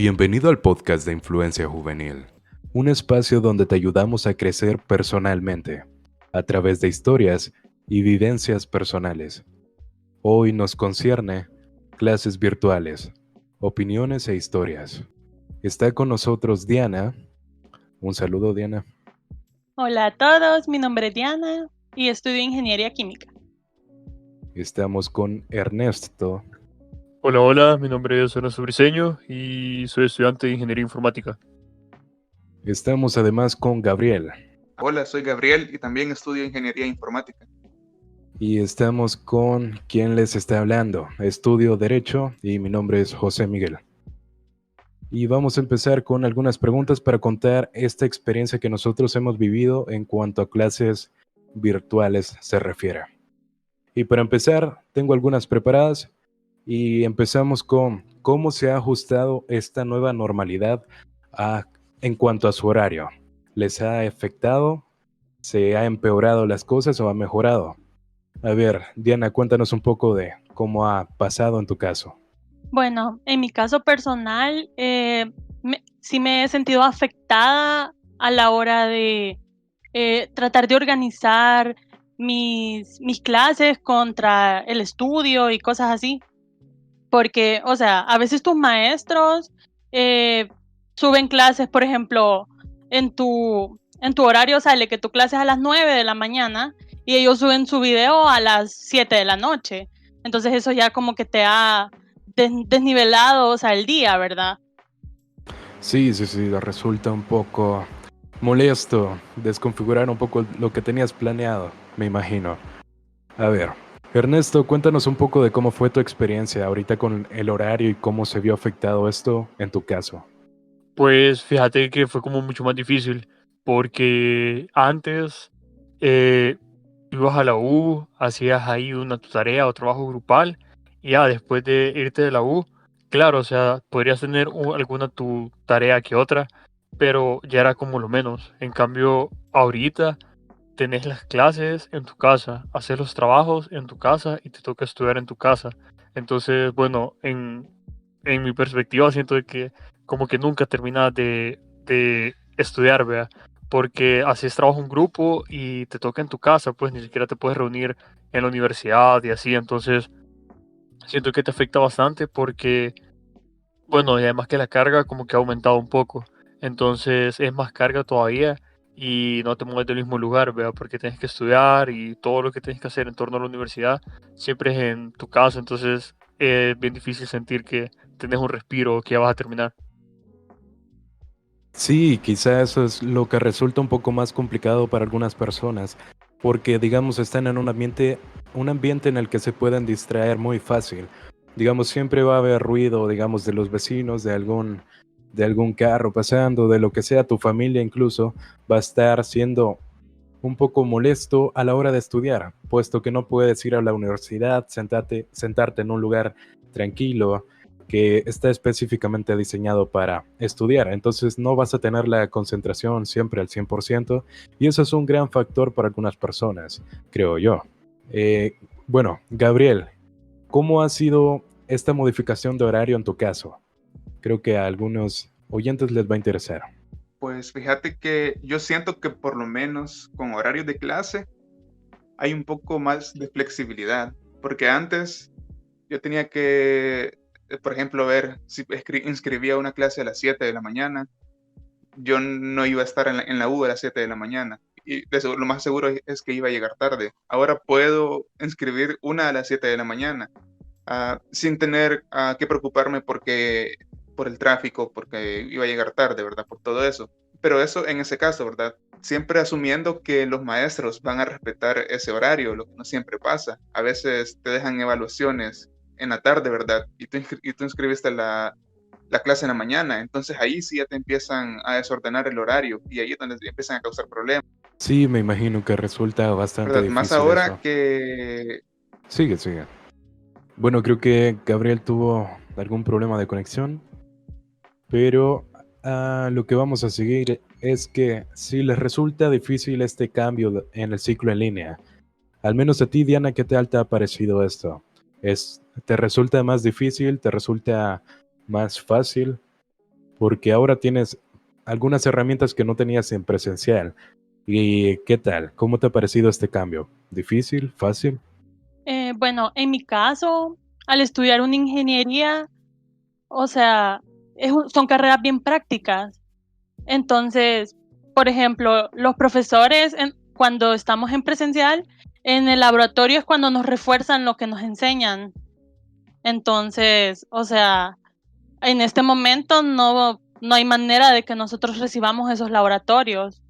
Bienvenido al podcast de Influencia Juvenil, un espacio donde te ayudamos a crecer personalmente, a través de historias y vivencias personales. Hoy nos concierne clases virtuales, opiniones e historias. Está con nosotros Diana. Un saludo, Diana. Hola a todos, mi nombre es Diana y estudio Ingeniería Química. Estamos con Ernesto. Hola, mi nombre es Ernesto Briceño y soy estudiante de Ingeniería Informática. Estamos además con Gabriel. Hola, soy Gabriel y también estudio Ingeniería Informática. Y estamos con quien les está hablando. Estudio Derecho y mi nombre es José Miguel. Y vamos a empezar con algunas preguntas para contar esta experiencia que nosotros hemos vivido en cuanto a clases virtuales se refiere. Y para empezar, tengo algunas preparadas y empezamos con cómo se ha ajustado esta nueva normalidad en cuanto a su horario. ¿Les ha afectado? ¿Se ha empeorado las cosas o ha mejorado? A ver, Diana, cuéntanos un poco de cómo ha pasado en tu caso. Bueno, en mi caso personal, sí me he sentido afectada a la hora de tratar de organizar mis clases contra el estudio y cosas así. Porque, o sea, a veces tus maestros suben clases, por ejemplo, en tu horario sale que tu clase es a las 9 de la mañana y ellos suben su video a las 7 de la noche. Entonces eso ya como que te ha desnivelado, o sea, el día, ¿verdad? Sí, resulta un poco molesto desconfigurar un poco lo que tenías planeado, me imagino. A ver, Ernesto, cuéntanos un poco de cómo fue tu experiencia ahorita con el horario y cómo se vio afectado esto en tu caso. Pues fíjate que fue como mucho más difícil porque antes ibas a la U, hacías ahí tu tarea o trabajo grupal y ya después de irte de la U, claro, o sea, podrías tener alguna tu tarea que otra, pero ya era como lo menos. En cambio, ahorita tenés las clases en tu casa, hacer los trabajos en tu casa y te toca estudiar en tu casa. Entonces, bueno, en mi perspectiva siento de que como que nunca terminas de estudiar, vea, porque haces trabajo en grupo y te toca en tu casa, pues ni siquiera te puedes reunir en la universidad y así. Entonces, siento que te afecta bastante porque, bueno, y además que la carga como que ha aumentado un poco. Entonces, es más carga todavía y no te mueves del mismo lugar, ¿vea? Porque tienes que estudiar y todo lo que tienes que hacer en torno a la universidad siempre es en tu casa, entonces es bien difícil sentir que tenés un respiro o que ya vas a terminar. Sí, quizá eso es lo que resulta un poco más complicado para algunas personas, porque digamos están en un ambiente en el que se pueden distraer muy fácil. Digamos, siempre va a haber ruido, digamos, de los vecinos, de algún carro pasando, de lo que sea, tu familia incluso va a estar siendo un poco molesto a la hora de estudiar, puesto que no puedes ir a la universidad, sentarte en un lugar tranquilo que está específicamente diseñado para estudiar. Entonces no vas a tener la concentración siempre al 100% y eso es un gran factor para algunas personas, creo yo. Bueno, Gabriel, ¿cómo ha sido esta modificación de horario en tu caso? Creo que a algunos oyentes les va a interesar. Pues fíjate que yo siento que por lo menos con horarios de clase hay un poco más de flexibilidad, porque antes yo tenía que, por ejemplo, ver si inscribía una clase a las 7 de la mañana, yo no iba a estar en la U a las 7 de la mañana. Y lo más seguro es que iba a llegar tarde. Ahora puedo inscribir una a las 7 de la mañana sin tener que preocuparme por el tráfico, porque iba a llegar tarde, ¿verdad? Por todo eso. Pero eso en ese caso, ¿verdad? Siempre asumiendo que los maestros van a respetar ese horario, lo que no siempre pasa. A veces te dejan evaluaciones en la tarde, ¿verdad? Y tú inscribiste la clase en la mañana. Entonces ahí sí ya te empiezan a desordenar el horario y ahí es donde te empiezan a causar problemas, Sí, me imagino que resulta bastante ¿verdad? Más difícil ahora eso. que Sigue. Bueno, creo que Gabriel tuvo algún problema de conexión, pero lo que vamos a seguir es que si les resulta difícil este cambio en el ciclo en línea, al menos a ti, Diana, ¿qué tal te ha parecido esto? ¿Te resulta más difícil? ¿Te resulta más fácil? porque ahora tienes algunas herramientas que no tenías en presencial. ¿Y qué tal? ¿Cómo te ha parecido este cambio? ¿Difícil? ¿Fácil? Bueno, en mi caso, al estudiar una ingeniería, o sea, son carreras bien prácticas. Entonces, por ejemplo, los profesores, cuando estamos en presencial, en el laboratorio es cuando nos refuerzan lo que nos enseñan. Entonces, o sea, en este momento no hay manera de que nosotros recibamos esos laboratorios.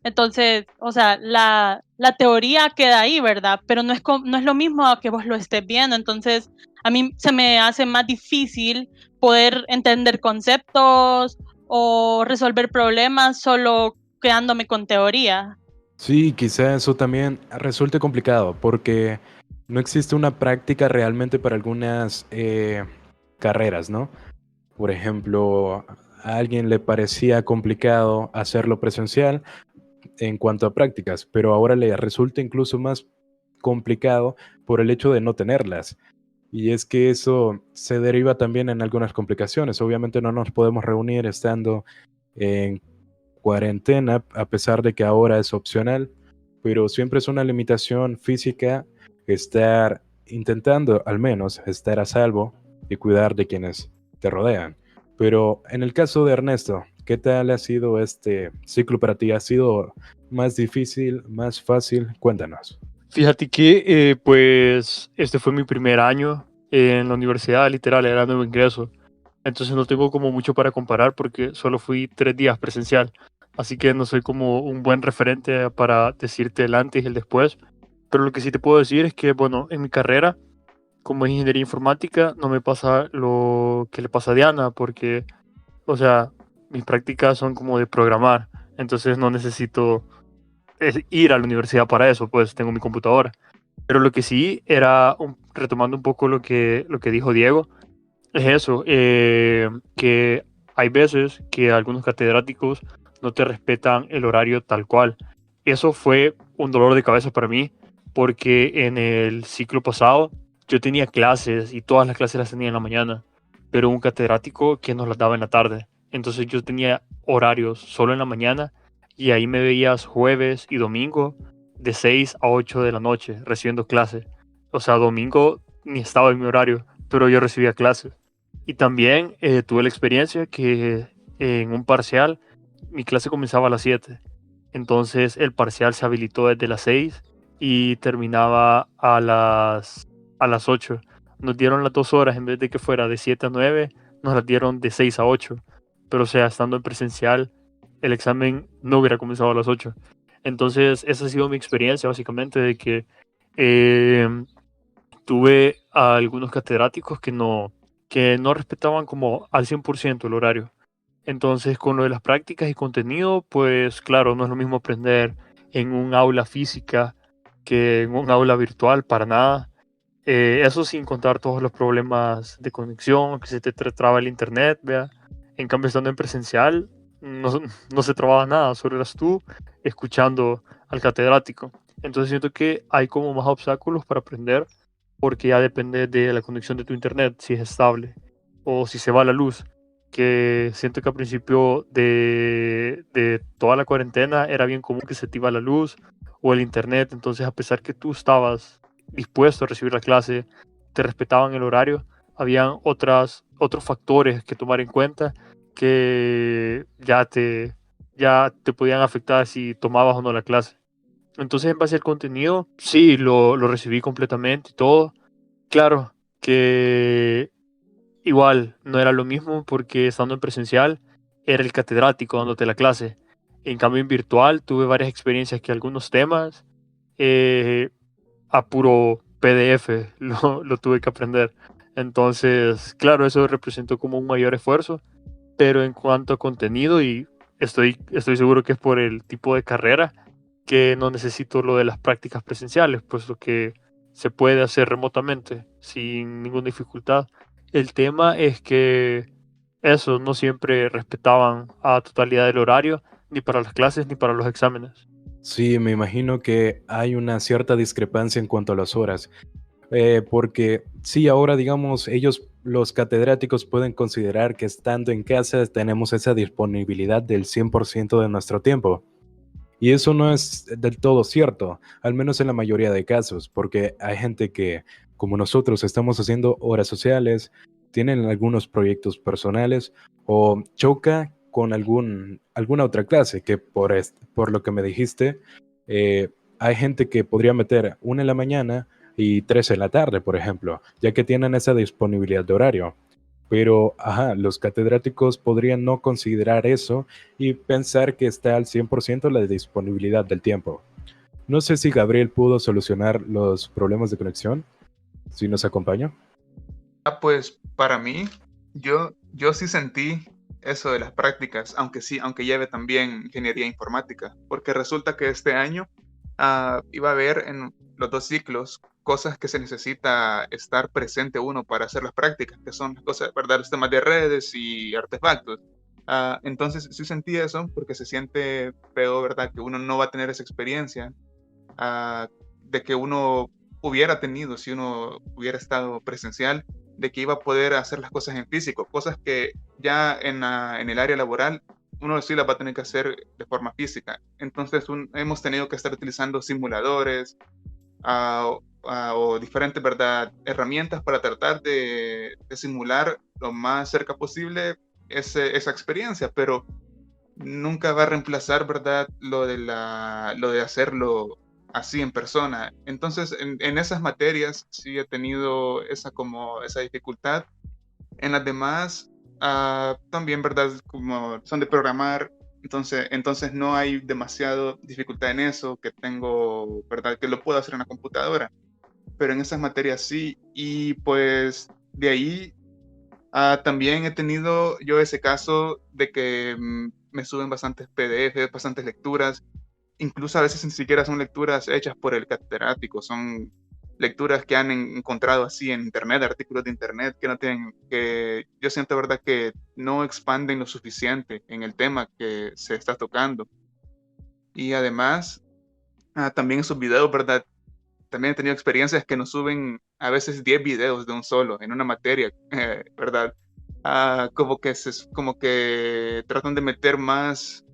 Entonces, o sea, la teoría queda ahí, ¿verdad? Pero no es lo mismo a que vos lo estés viendo. Entonces, a mí se me hace más difícil poder entender conceptos o resolver problemas solo quedándome con teoría. Sí, quizá eso también resulte complicado porque no existe una práctica realmente para algunas carreras, ¿no? Por ejemplo, a alguien le parecía complicado hacerlo presencial en cuanto a prácticas, pero ahora le resulta incluso más complicado por el hecho de no tenerlas. Y es que eso se deriva también en algunas complicaciones. Obviamente no nos podemos reunir estando en cuarentena, a pesar de que ahora es opcional, pero siempre es una limitación física estar intentando al menos estar a salvo y cuidar de quienes te rodean. Pero en el caso de Ernesto, ¿qué tal ha sido este ciclo para ti? ¿Ha sido más difícil, más fácil? Cuéntanos. Fíjate que, pues, este fue mi primer año en la universidad, literal, era nuevo ingreso. Entonces no tengo como mucho para comparar porque solo fui 3 días presencial. Así que no soy como un buen referente para decirte el antes y el después. Pero lo que sí te puedo decir es que, bueno, en mi carrera, como es ingeniería informática, no me pasa lo que le pasa a Diana porque, o sea, mis prácticas son como de programar. Entonces no necesito ir a la universidad para eso, pues tengo mi computadora. Pero lo que sí era, retomando un poco lo que dijo Diego, es eso, que hay veces que algunos catedráticos no te respetan el horario tal cual. Eso fue un dolor de cabeza para mí, porque en el ciclo pasado yo tenía clases y todas las clases las tenía en la mañana, pero un catedrático que nos las daba en la tarde. Entonces yo tenía horarios solo en la mañana y ahí me veías jueves y domingo de 6 a 8 de la noche recibiendo clases. O sea, domingo ni estaba en mi horario, pero yo recibía clases. Y también tuve la experiencia que en un parcial mi clase comenzaba a las 7. Entonces el parcial se habilitó desde las 6 y terminaba a las 8. Nos dieron las 2 horas, en vez de que fuera de 7 a 9, nos las dieron de 6 a 8. Pero o sea, estando en presencial, el examen no hubiera comenzado a las 8. Entonces esa ha sido mi experiencia básicamente de que eh, tuve a algunos catedráticos que no respetaban como al 100% el horario. Entonces, con lo de las prácticas y contenido, pues claro, no es lo mismo aprender en un aula física que en un aula virtual, para nada. Eso sin contar todos los problemas de conexión, que se te traba el internet, vea. En cambio, estando en presencial, no se trababa nada, solo eras tú escuchando al catedrático. Entonces siento que hay como más obstáculos para aprender porque ya depende de la conexión de tu internet, si es estable o si se va la luz. Que siento que al principio de toda la cuarentena era bien común que se te iba la luz o el internet, entonces a pesar que tú estabas dispuesto a recibir la clase, te respetaban el horario, habían otros factores que tomar en cuenta que ya te podían afectar si tomabas o no la clase. Entonces, en base al contenido, sí, lo recibí completamente y todo. Claro que igual no era lo mismo porque estando en presencial era el catedrático dándote la clase. En cambio, en virtual tuve varias experiencias que algunos temas eh, a puro PDF lo tuve que aprender. Entonces, claro, eso representó como un mayor esfuerzo, pero en cuanto a contenido, y estoy seguro que es por el tipo de carrera, que no necesito lo de las prácticas presenciales, puesto que se puede hacer remotamente sin ninguna dificultad. El tema es que eso no siempre respetaban a totalidad el horario, ni para las clases ni para los exámenes. Sí, me imagino que hay una cierta discrepancia en cuanto a las horas. Porque sí, ahora digamos, ellos, los catedráticos pueden considerar que estando en casa tenemos esa disponibilidad del 100% de nuestro tiempo. Y eso no es del todo cierto, al menos en la mayoría de casos, porque hay gente que, como nosotros, estamos haciendo horas sociales, tienen algunos proyectos personales o choca con alguna otra clase, que por lo que me dijiste, eh, hay gente que podría meter una en la mañana y tres en la tarde, por ejemplo, ya que tienen esa disponibilidad de horario. Pero, ajá, los catedráticos podrían no considerar eso y pensar que está al 100% la disponibilidad del tiempo. No sé si Gabriel pudo solucionar los problemas de conexión, si nos acompaña. Pues para mí, yo sí sentí eso de las prácticas, aunque sí, aunque lleve también ingeniería informática, porque resulta que este año iba a haber en los dos ciclos cosas que se necesita estar presente uno para hacer las prácticas, que son las cosas, ¿verdad? Los temas de redes y artefactos. Entonces sí sentí eso porque se siente feo, ¿verdad? Que uno no va a tener esa experiencia de que uno hubiera tenido si uno hubiera estado presencial, de que iba a poder hacer las cosas en físico, cosas que ya en el área laboral uno sí las va a tener que hacer de forma física. Entonces hemos tenido que estar utilizando simuladores o diferentes, ¿verdad?, herramientas para tratar de simular lo más cerca posible esa experiencia, pero nunca va a reemplazar, ¿verdad?, lo de hacerlo así en persona. Entonces, en esas materias sí he tenido esa dificultad. En las demás, también, ¿verdad?, como son de programar, entonces no hay demasiado dificultad en eso, que tengo, ¿verdad?, que lo puedo hacer en la computadora. Pero en esas materias sí, y pues de ahí también he tenido yo ese caso de que me suben bastantes PDF, bastantes lecturas, incluso a veces ni siquiera son lecturas hechas por el catedrático, son lecturas que han encontrado así en internet, artículos de internet que no tienen, que yo siento, verdad, que no expanden lo suficiente en el tema que se está tocando. Y además, también esos videos, verdad, también he tenido experiencias que nos suben a veces 10 videos de un solo en una materia, ¿verdad? Como que tratan de meter más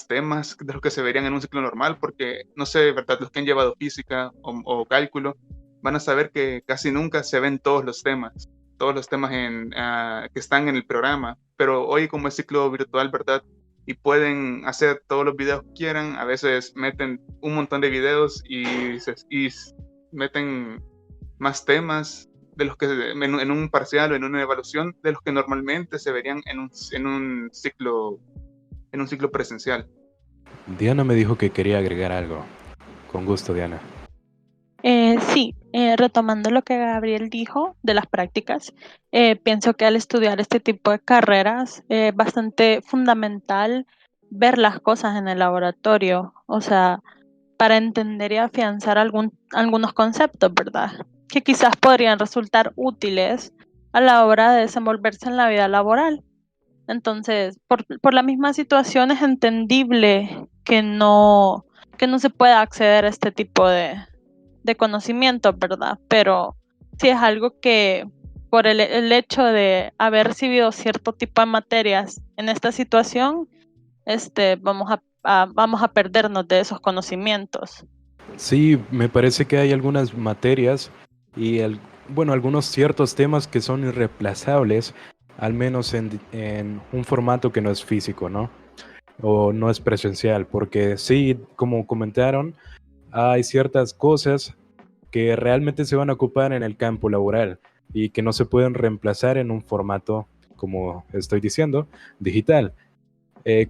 temas de los que se verían en un ciclo normal, porque no sé, ¿verdad? Los que han llevado física o cálculo van a saber que casi nunca se ven todos los temas que están en el programa, pero hoy como es ciclo virtual, ¿verdad? Y pueden hacer todos los videos que quieran, a veces meten un montón de videos y meten más temas de los que en un parcial o en una evaluación de los que normalmente se verían en un ciclo presencial. Diana me dijo que quería agregar algo. Con gusto, Diana. Sí, retomando lo que Gabriel dijo de las prácticas, pienso que al estudiar este tipo de carreras es bastante fundamental ver las cosas en el laboratorio, o sea, para entender y afianzar algunos conceptos, ¿verdad? Que quizás podrían resultar útiles a la hora de desenvolverse en la vida laboral. Entonces, por la misma situación es entendible que no se pueda acceder a este tipo de conocimiento, ¿verdad? Pero sí es algo que por el hecho de haber recibido cierto tipo de materias en esta situación, vamos a perdernos de esos conocimientos. Sí, me parece que hay algunas materias y bueno, algunos ciertos temas que son irreemplazables, al menos en un formato que no es físico, ¿no? O no es presencial, porque sí, como comentaron, hay ciertas cosas que realmente se van a ocupar en el campo laboral y que no se pueden reemplazar en un formato, como estoy diciendo, digital.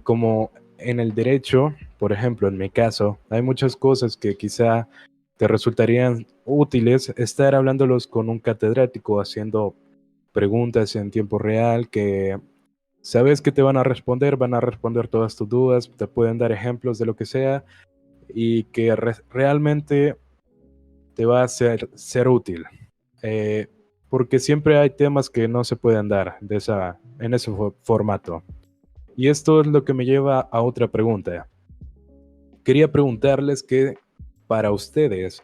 Como en el derecho, por ejemplo, en mi caso, hay muchas cosas que quizá te resultarían útiles estar hablándolos con un catedrático, haciendo preguntas en tiempo real que sabes que te van a responder todas tus dudas, te pueden dar ejemplos de lo que sea y que realmente te va a ser útil. Eh, porque siempre hay temas que no se pueden dar en ese formato. Y esto es lo que me lleva a otra pregunta. Quería preguntarles que para ustedes,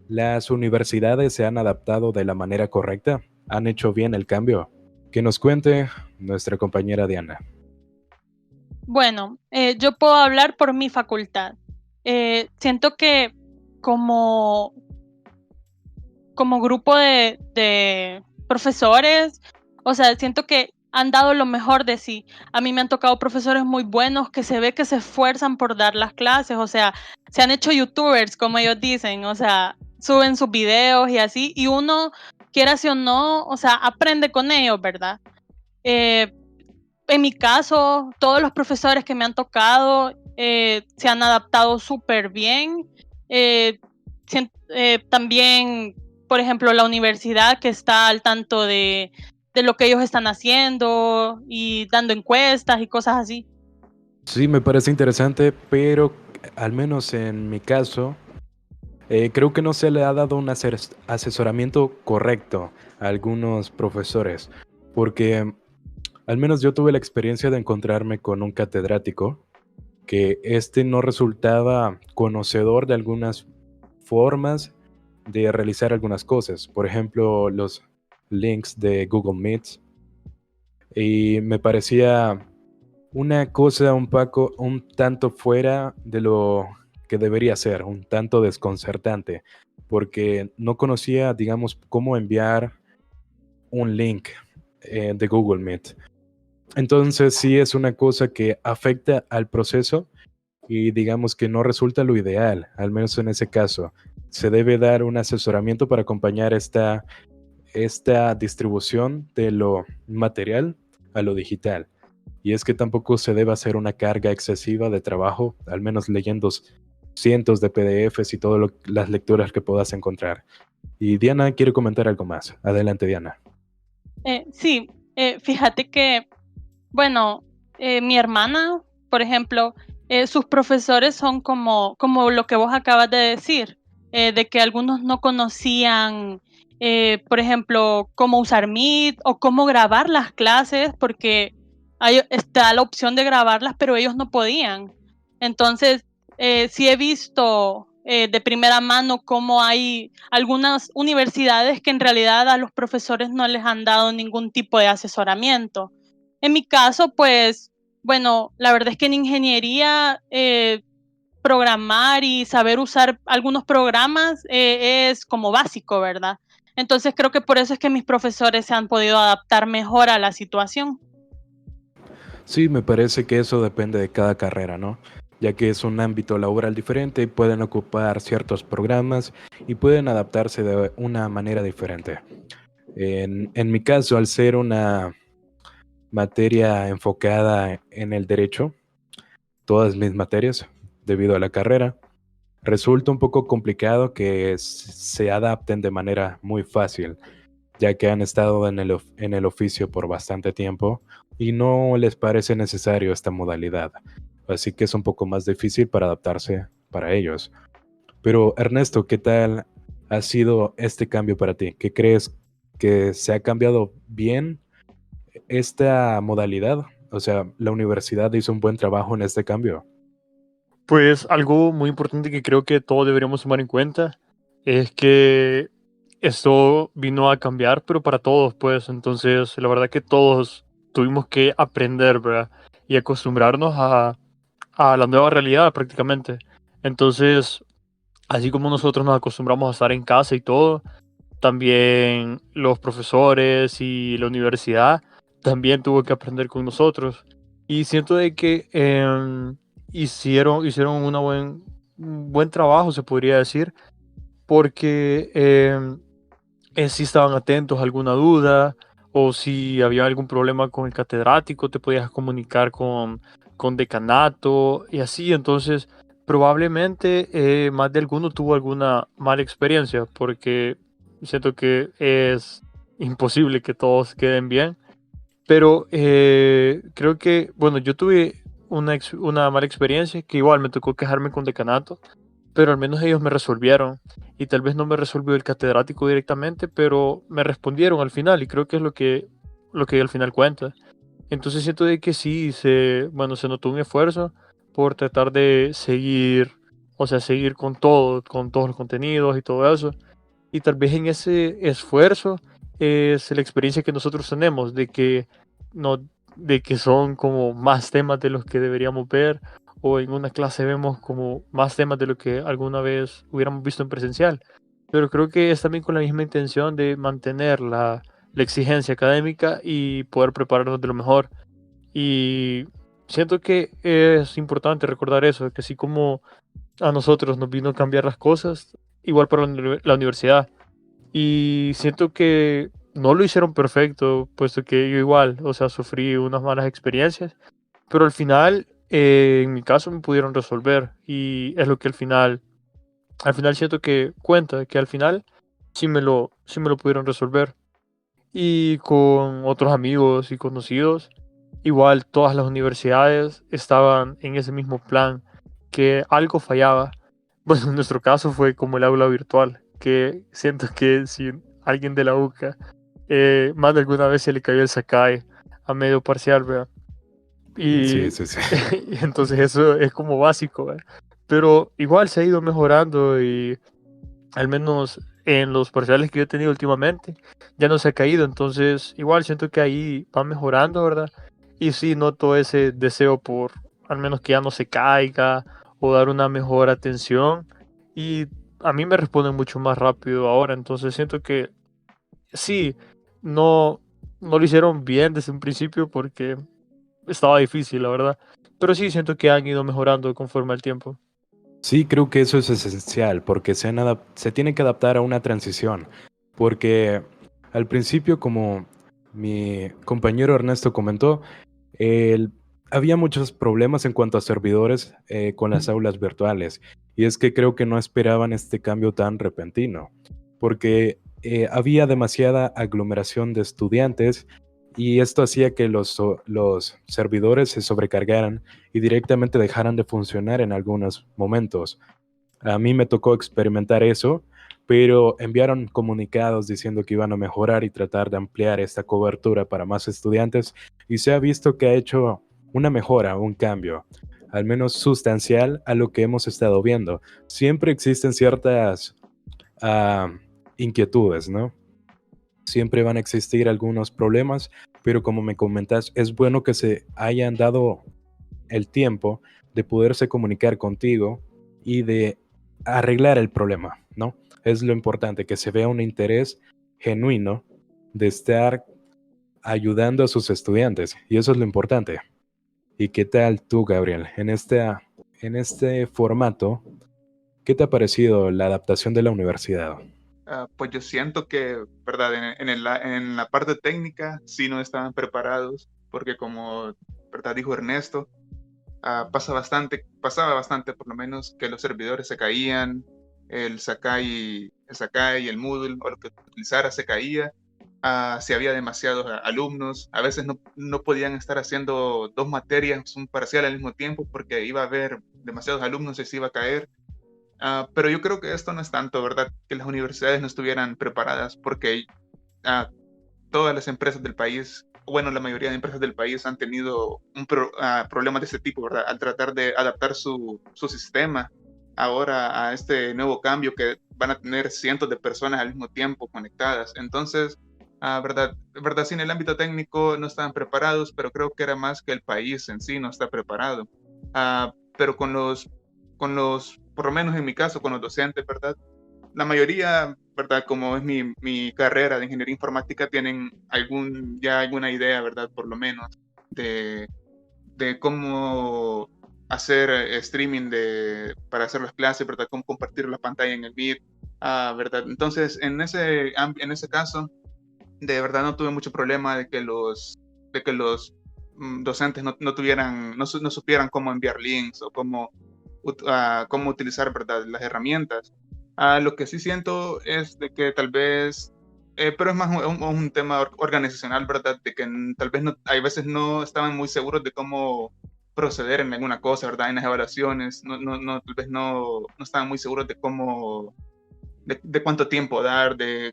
¿Las universidades se han adaptado de la manera correcta? ¿Han hecho bien el cambio? Que nos cuente nuestra compañera Diana. Bueno, yo puedo hablar por mi facultad. Siento que como, como grupo de profesores, o sea, siento que han dado lo mejor de sí. A mí me han tocado profesores muy buenos que se ve que se esfuerzan por dar las clases, o sea, se han hecho youtubers, como ellos dicen, o sea, suben sus videos y así, y uno, quiera sí o no, o sea, aprende con ellos, ¿verdad? Eh, en mi caso, todos los profesores que me han tocado se han adaptado súper bien. Eh, también, por ejemplo, la universidad que está al tanto de lo que ellos están haciendo y dando encuestas y cosas así. Sí, me parece interesante, pero al menos en mi caso, creo que no se le ha dado un asesoramiento correcto a algunos profesores, porque al menos yo tuve la experiencia de encontrarme con un catedrático que no resultaba conocedor de algunas formas de realizar algunas cosas, por ejemplo, los links de Google Meet, y me parecía una cosa un tanto fuera de lo que debería ser, un tanto desconcertante, porque no conocía, digamos, cómo enviar un link de Google Meet. Entonces sí es una cosa que afecta al proceso y digamos que no resulta lo ideal, al menos en ese caso. Se debe dar un asesoramiento para acompañar esta distribución de lo material a lo digital. Y es que tampoco se debe hacer una carga excesiva de trabajo, al menos leyendo cientos de PDFs y todas las lecturas que puedas encontrar. Y Diana quiere comentar algo más. Adelante, Diana. Sí, fíjate que, bueno, mi hermana, por ejemplo, sus profesores son como lo que vos acabas de decir, de que algunos no conocían, por ejemplo, cómo usar Meet o cómo grabar las clases, porque está la opción de grabarlas, pero ellos no podían. Entonces, sí he visto de primera mano cómo hay algunas universidades que en realidad a los profesores no les han dado ningún tipo de asesoramiento. En mi caso, pues, bueno, la verdad es que en ingeniería programar y saber usar algunos programas es como básico, ¿verdad? Entonces creo que por eso es que mis profesores se han podido adaptar mejor a la situación. Sí, me parece que eso depende de cada carrera, ¿no? Ya que es un ámbito laboral diferente y pueden ocupar ciertos programas y pueden adaptarse de una manera diferente. En mi caso, al ser una materia enfocada en el derecho, todas mis materias, debido a la carrera, resulta un poco complicado que se adapten de manera muy fácil, ya que han estado en el oficio por bastante tiempo y no les parece necesario esta modalidad. Así que es un poco más difícil para adaptarse para ellos. Pero Ernesto, ¿qué tal ha sido este cambio para ti? ¿Qué crees que se ha cambiado bien esta modalidad? O sea, ¿la universidad hizo un buen trabajo en este cambio? Pues algo muy importante que creo que todos deberíamos tomar en cuenta es que esto vino a cambiar, pero para todos, pues. Entonces, la verdad que todos tuvimos que aprender, ¿verdad? Y acostumbrarnos a la nueva realidad prácticamente. Entonces, así como nosotros nos acostumbramos a estar en casa y todo, también los profesores y la universidad también tuvo que aprender con nosotros. Y siento de que hicieron un buen trabajo, se podría decir, porque sí estaban atentos a alguna duda o si había algún problema con el catedrático, te podías comunicar con decanato y así. Entonces, probablemente más de alguno tuvo alguna mala experiencia porque siento que es imposible que todos queden bien. Pero creo que, bueno, yo tuve una mala experiencia que igual me tocó quejarme con decanato, pero al menos ellos me resolvieron. Y tal vez no me resolvió el catedrático directamente, pero me respondieron al final y creo que es lo que al final cuenta. Entonces siento de que sí, bueno, se notó un esfuerzo por tratar de seguir o sea, seguir con todo, con todos los contenidos y todo eso. Y tal vez en ese esfuerzo es la experiencia que nosotros tenemos no, de que son como más temas de los que deberíamos ver, o en una clase vemos como más temas de lo que alguna vez hubiéramos visto en presencial. Pero creo que es también con la misma intención de mantener la exigencia académica y poder prepararnos de lo mejor. Y siento que es importante recordar eso, que así como a nosotros nos vino a cambiar las cosas, igual para la universidad. Y siento que no lo hicieron perfecto, puesto que yo igual, o sea, sufrí unas malas experiencias, pero al final, en mi caso, me pudieron resolver y es lo que al final siento que cuenta, que al final sí me lo pudieron resolver. Y con otros amigos y conocidos, igual todas las universidades estaban en ese mismo plan, que algo fallaba. Bueno, en nuestro caso fue como el aula virtual, que siento que si alguien de la UCA más de alguna vez se le cayó el Sakai a medio parcial, ¿verdad? Sí, Y, sí, sí. y entonces eso es como básico, ¿verdad? Pero igual se ha ido mejorando y al menos en los parciales que yo he tenido últimamente, ya no se ha caído, entonces igual siento que ahí va mejorando, ¿verdad? Y sí noto ese deseo por al menos que ya no se caiga o dar una mejor atención y a mí me responden mucho más rápido ahora, entonces siento que sí, no, no lo hicieron bien desde un principio porque estaba difícil, la verdad, pero sí siento que han ido mejorando conforme al tiempo. Sí, creo que eso es esencial porque se tiene que adaptar a una transición. Porque al principio, como mi compañero Ernesto comentó, el- había muchos problemas en cuanto a servidores con las aulas virtuales. Y es que creo que no esperaban este cambio tan repentino, porque había demasiada aglomeración de estudiantes y esto hacía que los servidores se sobrecargaran y directamente dejaran de funcionar en algunos momentos. A mí me tocó experimentar eso, pero enviaron comunicados diciendo que iban a mejorar y tratar de ampliar esta cobertura para más estudiantes y se ha visto que ha hecho una mejora, un cambio, al menos sustancial a lo que hemos estado viendo. Siempre existen ciertas ah, inquietudes, ¿no? Siempre van a existir algunos problemas, pero como me comentas, es bueno que se hayan dado el tiempo de poderse comunicar contigo y de arreglar el problema, ¿no? Es lo importante, que se vea un interés genuino de estar ayudando a sus estudiantes, y eso es lo importante. ¿Y qué tal tú, Gabriel? En este formato, ¿qué te ha parecido la adaptación de la universidad? Pues yo siento que, ¿verdad? En la parte técnica sí no estaban preparados, porque como, ¿verdad? Dijo Ernesto, pasaba bastante por lo menos que los servidores se caían, el Sakai, el Moodle o lo que utilizara se caía, si había demasiados alumnos, a veces no podían estar haciendo dos materias, un parcial al mismo tiempo porque iba a haber demasiados alumnos y se iba a caer. Pero yo creo que esto no es tanto, ¿verdad? Que las universidades no estuvieran preparadas porque ah, todas las empresas del país, bueno, la mayoría de empresas del país han tenido problemas de este tipo, ¿verdad? Al tratar de adaptar su sistema ahora a este nuevo cambio que van a tener cientos de personas al mismo tiempo conectadas. Entonces, ¿verdad? Sí, en el ámbito técnico no estaban preparados, pero creo que era más que el país en sí no está preparado. Pero por lo menos en mi caso, con los docentes, ¿verdad? La mayoría, ¿verdad? Como es mi carrera de ingeniería informática, tienen ya alguna idea, ¿verdad? Por lo menos, de, de cómo hacer streaming para hacer las clases, ¿verdad? Cómo compartir la pantalla en el Meet, ¿verdad? Entonces, en ese caso, de verdad no tuve mucho problema de que los docentes no supieran cómo enviar links o cómo utilizar, ¿verdad? Las herramientas. Lo que sí siento es de que tal vez, pero es más un tema organizacional, ¿verdad? De que tal vez hay veces no estaban muy seguros de cómo proceder en alguna cosa, ¿verdad? En las evaluaciones, tal vez no estaban muy seguros de cuánto tiempo dar, de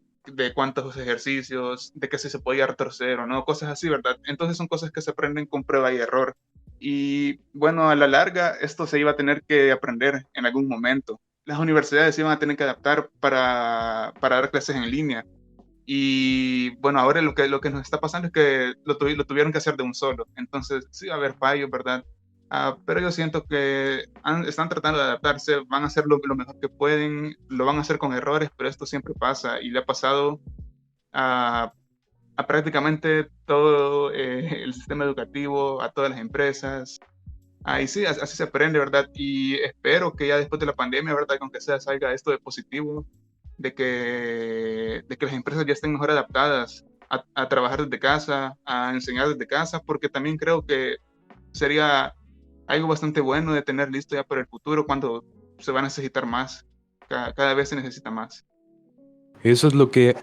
cuántos ejercicios, de que si se podía retroceder o no, cosas así, ¿verdad? Entonces son cosas que se aprenden con prueba y error. Y bueno, a la larga esto se iba a tener que aprender en algún momento. Las universidades se iban a tener que adaptar para dar clases en línea. Y bueno, ahora lo que nos está pasando es que lo tuvieron que hacer de un solo. Entonces sí va a haber fallos, ¿verdad? Pero yo siento que están tratando de adaptarse, van a hacer lo mejor que pueden, lo van a hacer con errores, pero esto siempre pasa y le ha pasado a, a prácticamente todo el sistema educativo, a todas las empresas. Y sí, así se aprende, ¿verdad? Y espero que ya después de la pandemia, ¿verdad? Que aunque sea salga esto de positivo, de que las empresas ya estén mejor adaptadas a trabajar desde casa, a enseñar desde casa, porque también creo que sería algo bastante bueno de tener listo ya para el futuro cuando se va a necesitar más. Cada vez se necesita más. Eso es lo que...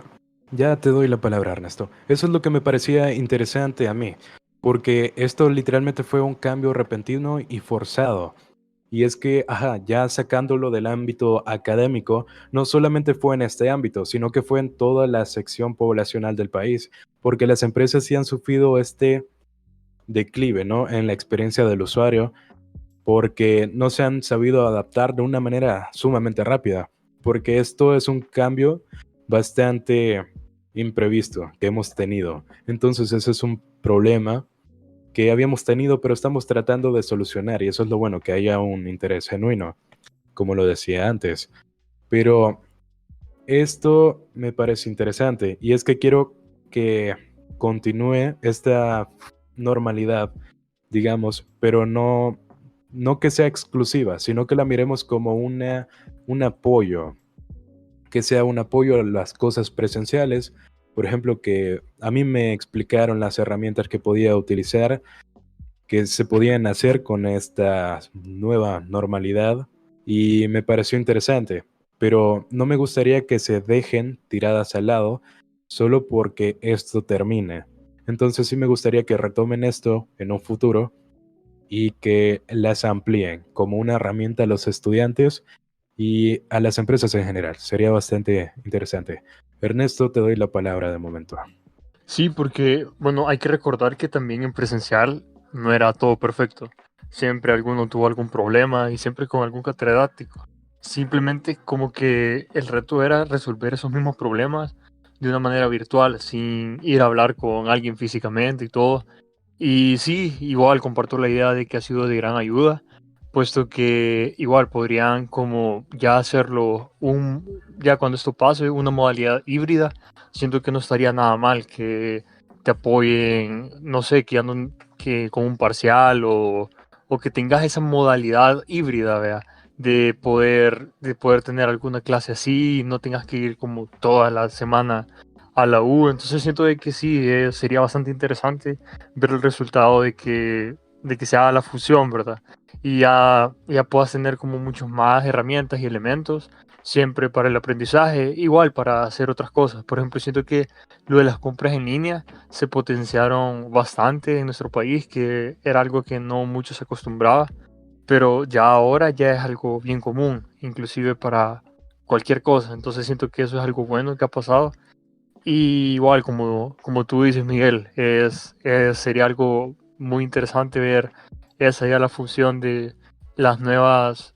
Ya te doy la palabra, Ernesto. Eso es lo que me parecía interesante a mí, porque esto literalmente fue un cambio repentino y forzado. Y es que, ya sacándolo del ámbito académico, no solamente fue en este ámbito, sino que fue en toda la sección poblacional del país, porque las empresas sí han sufrido este declive, ¿no? En la experiencia del usuario, porque no se han sabido adaptar de una manera sumamente rápida, porque esto es un cambio bastante imprevisto que hemos tenido. Entonces ese es un problema que habíamos tenido, pero estamos tratando de solucionar, y eso es lo bueno, que haya un interés genuino, como lo decía antes. Pero esto me parece interesante, y es que quiero que continúe esta normalidad, digamos, pero no que sea exclusiva, sino que la miremos como un apoyo, que sea un apoyo a las cosas presenciales. Por ejemplo, que a mí me explicaron las herramientas que podía utilizar, que se podían hacer con esta nueva normalidad, y me pareció interesante, pero no me gustaría que se dejen tiradas al lado solo porque esto termine. Entonces sí me gustaría que retomen esto en un futuro y que las amplíen como una herramienta a los estudiantes y a las empresas en general. Sería bastante interesante. Ernesto, te doy la palabra de momento. Sí, porque, bueno, hay que recordar que también en presencial no era todo perfecto. Siempre alguno tuvo algún problema y siempre con algún catedrático. Simplemente como que el reto era resolver esos mismos problemas de una manera virtual, sin ir a hablar con alguien físicamente y todo. Y sí, igual comparto la idea de que ha sido de gran ayuda, puesto que igual podrían como ya hacerlo ya cuando esto pase, una modalidad híbrida. Siento que no estaría nada mal que te apoyen, no sé, que con un parcial o que tengas esa modalidad híbrida, vea, de poder tener alguna clase así y no tengas que ir como toda la semana a la U. Entonces siento de que sí, sería bastante interesante ver el resultado de que se haga la fusión, ¿verdad? Y ya puedas tener como muchas más herramientas y elementos siempre para el aprendizaje, igual para hacer otras cosas. Por ejemplo, siento que lo de las compras en línea se potenciaron bastante en nuestro país, que era algo que no mucho se acostumbraba, pero ya ahora ya es algo bien común, inclusive para cualquier cosa. Entonces siento que eso es algo bueno que ha pasado. Y igual, como tú dices, Miguel, sería algo muy interesante ver esa ya la fusión de las nuevas,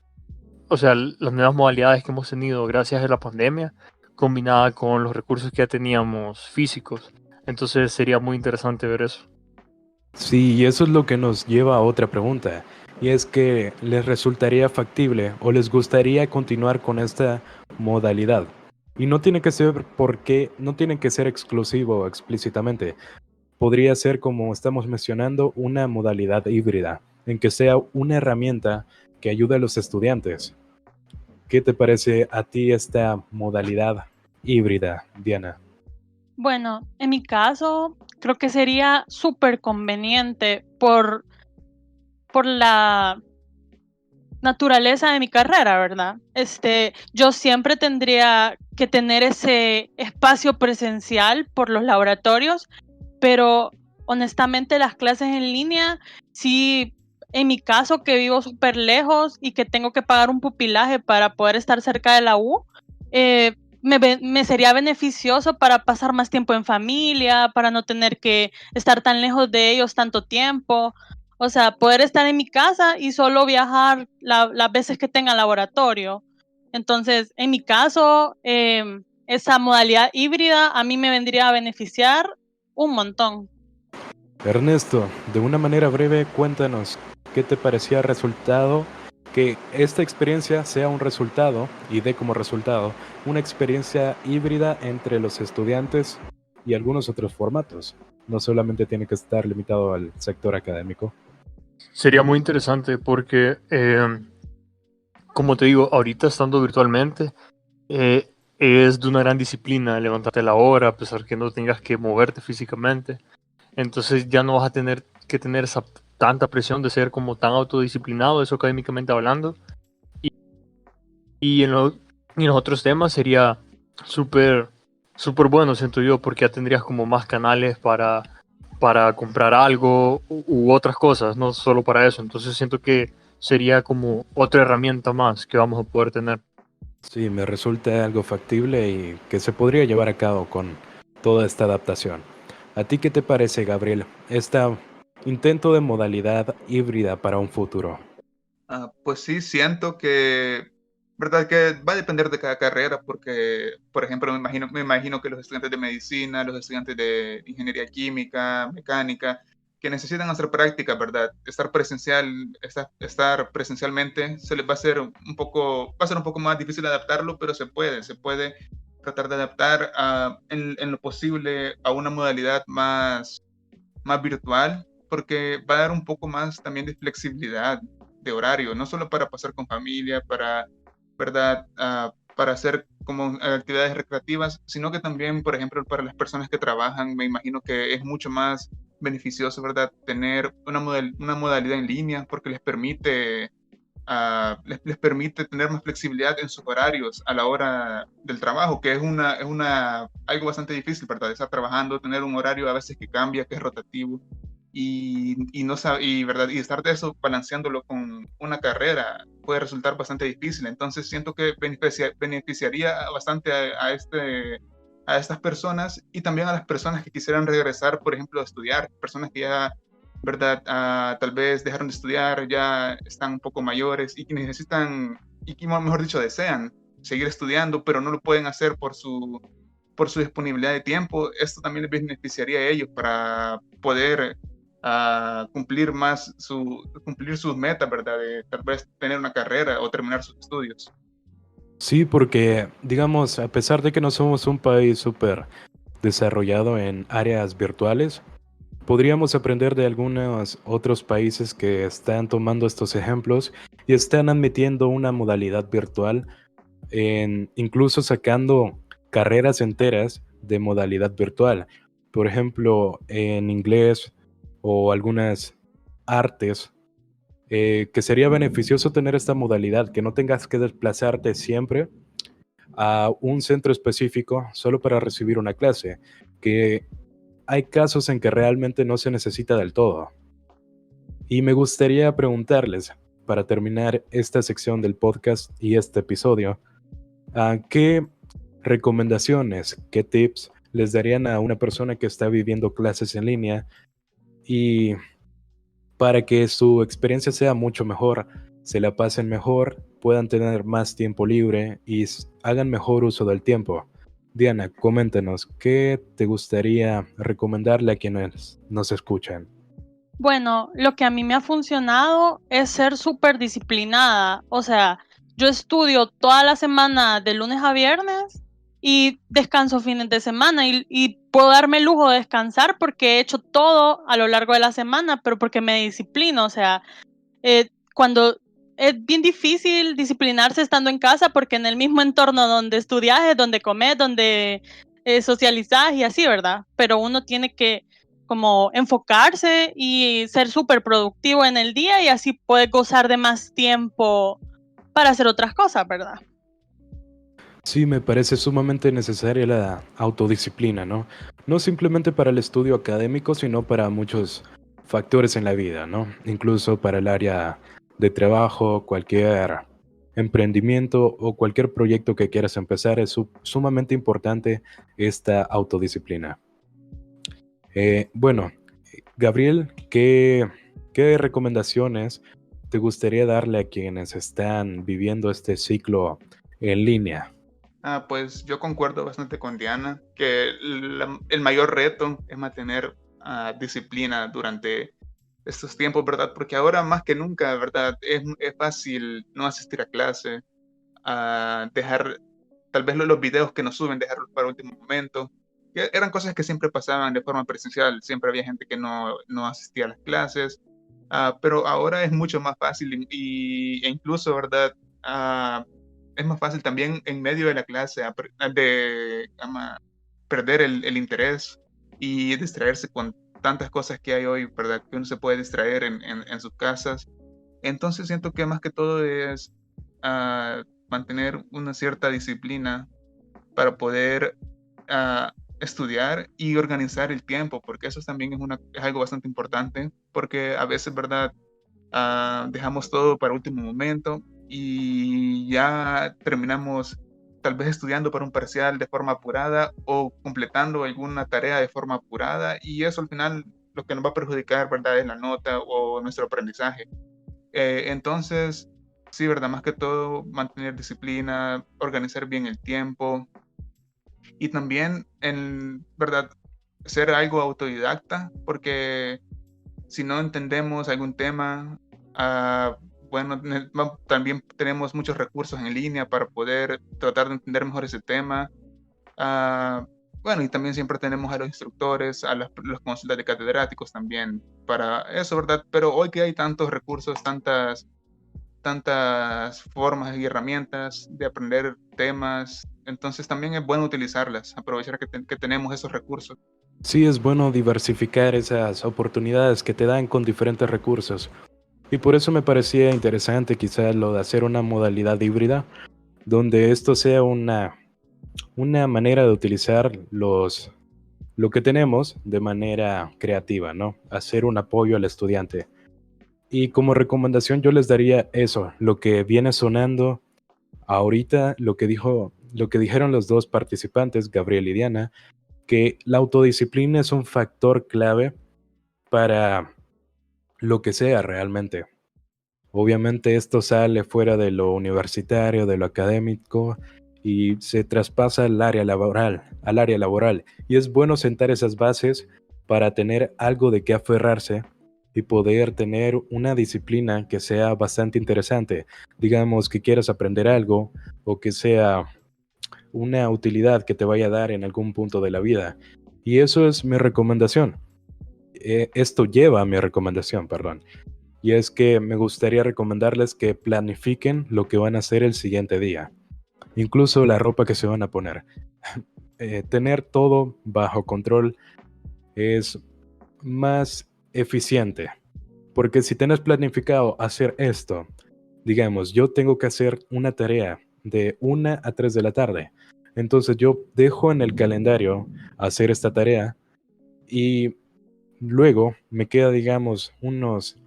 o sea, las nuevas modalidades que hemos tenido gracias a la pandemia, combinada con los recursos que ya teníamos físicos. Entonces sería muy interesante ver eso. Sí, y eso es lo que nos lleva a otra pregunta, y es que ¿les resultaría factible o les gustaría continuar con esta modalidad? Y no tiene que ser no tiene que ser exclusivo explícitamente. Podría ser, como estamos mencionando, una modalidad híbrida, en que sea una herramienta que ayude a los estudiantes. ¿Qué te parece a ti esta modalidad híbrida, Diana? Bueno, en mi caso, creo que sería súper conveniente por la naturaleza de mi carrera, ¿verdad? Yo siempre tendría que tener ese espacio presencial por los laboratorios, pero honestamente las clases en línea, sí, en mi caso que vivo súper lejos y que tengo que pagar un pupilaje para poder estar cerca de la U, me sería beneficioso para pasar más tiempo en familia, para no tener que estar tan lejos de ellos tanto tiempo. O sea, poder estar en mi casa y solo viajar las veces que tenga laboratorio. Entonces, en mi caso, esa modalidad híbrida a mí me vendría a beneficiar un montón. Ernesto, de una manera breve, cuéntanos qué te parecía el resultado, que esta experiencia sea un resultado y dé como resultado una experiencia híbrida entre los estudiantes y algunos otros formatos. No solamente tiene que estar limitado al sector académico. Sería muy interesante porque, como te digo, ahorita estando virtualmente, es de una gran disciplina levantarte a la hora, a pesar que no tengas que moverte físicamente. Entonces ya no vas a tener que tener esa tanta presión de ser como tan autodisciplinado, eso académicamente hablando. Y en los otros temas sería súper súper bueno, siento yo, porque ya tendrías como más canales para comprar algo u otras cosas, no solo para eso. Entonces siento que sería como otra herramienta más que vamos a poder tener. Sí, me resulta algo factible y que se podría llevar a cabo con toda esta adaptación. ¿A ti qué te parece, Gabriel, este intento de modalidad híbrida para un futuro? Pues sí, siento que, verdad que va a depender de cada carrera, porque, por ejemplo, me imagino que los estudiantes de medicina, los estudiantes de ingeniería química, mecánica, que necesitan hacer práctica, ¿verdad? Estar presencialmente se les va a ser va a ser un poco más difícil adaptarlo, pero se puede tratar de adaptar en lo posible a una modalidad más virtual, porque va a dar un poco más también de flexibilidad de horario, no solo para pasar con familia, ¿verdad? Para hacer como actividades recreativas, sino que también, por ejemplo, para las personas que trabajan, me imagino que es mucho más beneficioso, ¿verdad? Tener una modalidad en línea, porque les permite tener más flexibilidad en sus horarios a la hora del trabajo, que es algo bastante difícil, ¿verdad? Estar trabajando, tener un horario a veces que cambia, que es rotativo, ¿verdad? Y estar de eso balanceándolo con una carrera puede resultar bastante difícil. Entonces siento que beneficiaría bastante a estas personas y también a las personas que quisieran regresar, por ejemplo, a estudiar, personas que ya, ¿verdad? Tal vez dejaron de estudiar, ya están un poco mayores y que necesitan, y que mejor dicho, desean seguir estudiando, pero no lo pueden hacer por su disponibilidad de tiempo. Esto también les beneficiaría a ellos para poder cumplir sus metas, ¿verdad? De tal vez tener una carrera o terminar sus estudios. Sí, porque, digamos, a pesar de que no somos un país súper desarrollado en áreas virtuales, podríamos aprender de algunos otros países que están tomando estos ejemplos y están admitiendo una modalidad virtual, incluso sacando carreras enteras de modalidad virtual. Por ejemplo, en inglés o algunas artes, que sería beneficioso tener esta modalidad, que no tengas que desplazarte siempre a un centro específico solo para recibir una clase, que hay casos en que realmente no se necesita del todo. Y me gustaría preguntarles, para terminar esta sección del podcast y este episodio, ¿qué recomendaciones, qué tips les darían a una persona que está viviendo clases en línea y para que su experiencia sea mucho mejor, se la pasen mejor, puedan tener más tiempo libre y hagan mejor uso del tiempo? Diana, coméntanos, ¿qué te gustaría recomendarle a quienes nos escuchan? Bueno, lo que a mí me ha funcionado es ser súper disciplinada. O sea, yo estudio toda la semana de lunes a viernes y descanso fines de semana y puedo darme el lujo de descansar porque he hecho todo a lo largo de la semana, pero porque me disciplino. O sea, cuando es bien difícil disciplinarse estando en casa porque en el mismo entorno donde estudias es donde comes, donde socializas y así, ¿verdad? Pero uno tiene que como enfocarse y ser súper productivo en el día y así puedes gozar de más tiempo para hacer otras cosas, ¿verdad? Sí, me parece sumamente necesaria la autodisciplina, ¿no? No simplemente para el estudio académico, sino para muchos factores en la vida, ¿no? Incluso para el área de trabajo, cualquier emprendimiento o cualquier proyecto que quieras empezar, es sumamente importante esta autodisciplina. Bueno, Gabriel, ¿qué ¿qué recomendaciones te gustaría darle a quienes están viviendo este ciclo en línea? Pues yo concuerdo bastante con Diana, que el mayor reto es mantener disciplina durante estos tiempos, ¿verdad? Porque ahora más que nunca, ¿verdad? Es fácil no asistir a clase, dejar tal vez los videos que nos suben, dejarlos para último momento. Que eran cosas que siempre pasaban de forma presencial, siempre había gente que no asistía a las clases, pero ahora es mucho más fácil e incluso, ¿verdad? Es más fácil también en medio de la clase perder el interés y distraerse con tantas cosas que hay hoy, ¿verdad? Que uno se puede distraer en sus casas. Entonces siento que más que todo es mantener una cierta disciplina para poder estudiar y organizar el tiempo, porque eso también es algo bastante importante, porque a veces, ¿verdad? Dejamos todo para último momento y ya terminamos tal vez estudiando para un parcial de forma apurada o completando alguna tarea de forma apurada, y eso al final lo que nos va a perjudicar, ¿verdad? Es la nota o nuestro aprendizaje. Entonces, sí, ¿verdad? Más que todo, mantener disciplina, organizar bien el tiempo y también, ¿verdad? Ser algo autodidacta, porque si no entendemos algún tema, ah, bueno, también tenemos muchos recursos en línea para poder tratar de entender mejor ese tema. Ah, bueno, y también siempre tenemos a los instructores, a los consultas de catedráticos también para eso, ¿verdad? Pero hoy que hay tantos recursos, tantas formas y herramientas de aprender temas, entonces también es bueno utilizarlas, aprovechar que tenemos esos recursos. Sí, es bueno diversificar esas oportunidades que te dan con diferentes recursos. Y por eso me parecía interesante quizás lo de hacer una modalidad híbrida, donde esto sea una manera de utilizar lo que tenemos de manera creativa, ¿no? Hacer un apoyo al estudiante. Y como recomendación yo les daría eso, lo que viene sonando ahorita, lo que dijeron los dos participantes, Gabriel y Diana, que la autodisciplina es un factor clave para lo que sea realmente. Obviamente esto sale fuera de lo universitario, de lo académico y se traspasa al área laboral. Y es bueno sentar esas bases para tener algo de qué aferrarse y poder tener una disciplina que sea bastante interesante. Digamos que quieras aprender algo o que sea una utilidad que te vaya a dar en algún punto de la vida. Y eso es mi recomendación. Esto lleva a mi recomendación, perdón. Y es que me gustaría recomendarles que planifiquen lo que van a hacer el siguiente día, incluso la ropa que se van a poner. Tener todo bajo control es más eficiente, porque si tienes planificado hacer esto, digamos, yo tengo que hacer una tarea de 1 a 3 de la tarde, entonces yo dejo en el calendario hacer esta tarea y luego me queda, digamos, unos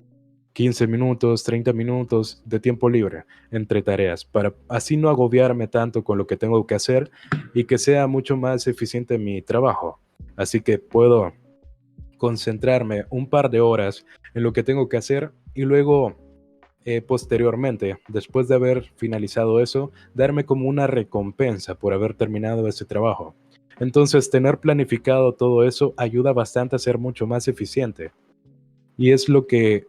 15 minutos, 30 minutos de tiempo libre entre tareas, para así no agobiarme tanto con lo que tengo que hacer y que sea mucho más eficiente mi trabajo. Así que puedo concentrarme un par de horas en lo que tengo que hacer y luego posteriormente, después de haber finalizado eso, darme como una recompensa por haber terminado ese trabajo. Entonces, tener planificado todo eso ayuda bastante a ser mucho más eficiente. Y es lo que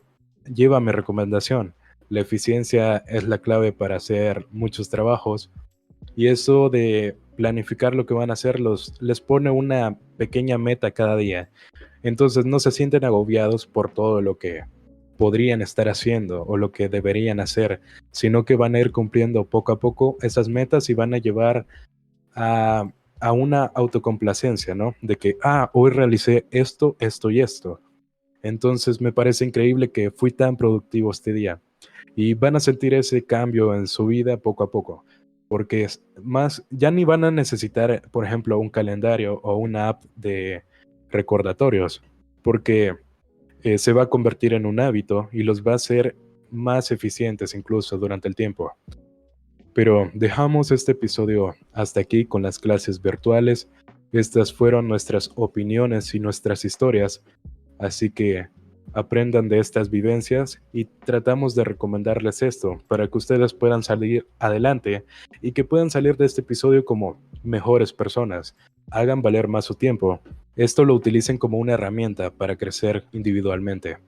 lleva a mi recomendación. La eficiencia es la clave para hacer muchos trabajos y eso de planificar lo que van a hacer les pone una pequeña meta cada día. Entonces no se sienten agobiados por todo lo que podrían estar haciendo o lo que deberían hacer, sino que van a ir cumpliendo poco a poco esas metas y van a llevar a, a una autocomplacencia, ¿no? De que, hoy realicé esto, esto y esto. Entonces me parece increíble que fui tan productivo este día y van a sentir ese cambio en su vida poco a poco, porque es más, ya ni van a necesitar, por ejemplo, un calendario o una app de recordatorios, porque se va a convertir en un hábito y los va a hacer más eficientes incluso durante el tiempo. Pero dejamos este episodio hasta aquí con las clases virtuales. Estas fueron nuestras opiniones y nuestras historias. Así que aprendan de estas vivencias y tratamos de recomendarles esto para que ustedes puedan salir adelante y que puedan salir de este episodio como mejores personas. Hagan valer más su tiempo. Esto lo utilicen como una herramienta para crecer individualmente.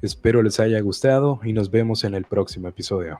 Espero les haya gustado y nos vemos en el próximo episodio.